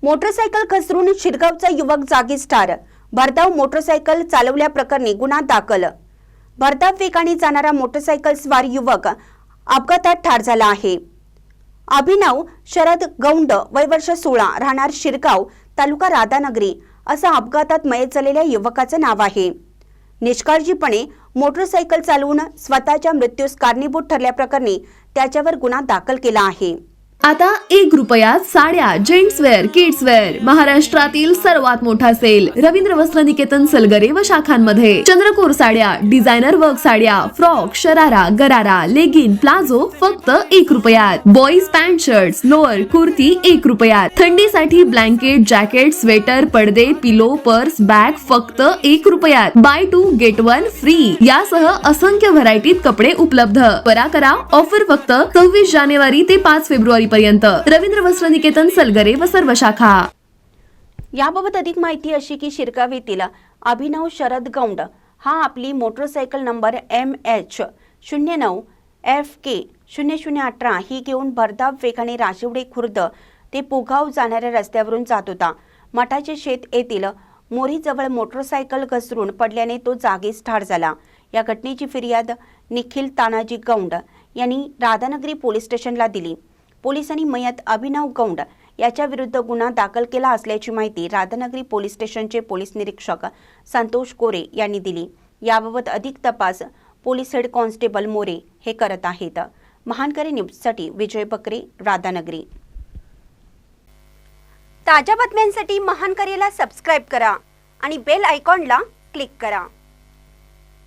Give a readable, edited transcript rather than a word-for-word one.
Motorcycle घसरून शिरगावचा युवक जागीच ठार। भरधाव मोटरसायकल चालवल्याप्रकरणी गुन्हा दाखल। भरधाव वेगाने जाणारा मोटरसायकल स्वार युवक अपघातात ठार झाला आहे। अभिनव शरद गौंड, वय वर्ष 16, राहणार शिरगाव, तालुका राधानगरी असं अपघातात मयत झालेल्या युवकाचं नाव आहे। निष्काळजीपणे मोटरसायकल चालवून स्वतःच्या मृत्यूस कारणीभूत ठरल्याप्रकरणी त्याच्यावर गुन्हा दाखल केला आहे। आता 1 रुपयात साड्या, जेंट्सवेअर, किड्सवेअर, महाराष्ट्रातील सर्वात मोठा सेल रवींद्र वस्त्र निकेतन सलगरे व शाखांमध्ये। चंद्रकोर साड्या, डिझायनर वर्क साड्या, फ्रॉक, शरारा, गरारा, लेगिन, प्लाझो फक्त 1 रुपयात। Boys pant, shirts, lower, kurti 1 रुपयात। थंडीसाठी ब्लँकेट, जॅकेट, स्वेटर, पडदे, पिलो, पर्स, बॅग फक्त 1 रुपयात। बाय 2 गेट 1 फ्री यासह असंख्य व्हरायटीत कपडे उपलब्ध। त्वरा करा, ऑफर फक्त 26 जानेवारी ते 5 फेब्रुवारी पर्यंत। रवींद्र वस्त्र निकेतन सलगरे व सर्व शाखा। याबाबत अधिक माहिती अशी की शिरगाव येथील अभिनव शरद गौंड हा आपली मोटरसायकल नंबर MH09FK0018 ही घेऊन भरधाव वेगाने राशिवडे खुर्द ते पुगाव जाणाऱ्या रस्त्यावरून जात होता। मठाचे शेत येथील मोरीजवळ मोटरसायकल घसरून पडल्याने तो जागीच ठार झाला। या घटनेची फिर्याद निखिल तानाजी गौंड यांनी राधानगरी पोलीस स्टेशनला दिली। पोलिसांनी मयत अभिनव गौंड याच्या विरुद्ध गुन्हा दाखल केला असल्याची माहिती राधानगरी पोलीस स्टेशनचे पोलीस निरीक्षक संतोष कोरे यांनी दिली। याबाबत अधिक तपास पोलीस हेड कॉन्स्टेबल मोरे हे करत आहेत। महानकरी न्यूजसाठी विजय बकरे, राधानगरी। ताज्या बातम्यांसाठी महानकरीला सबस्क्राइब करा आणि बेल आयकॉनला क्लिक करा।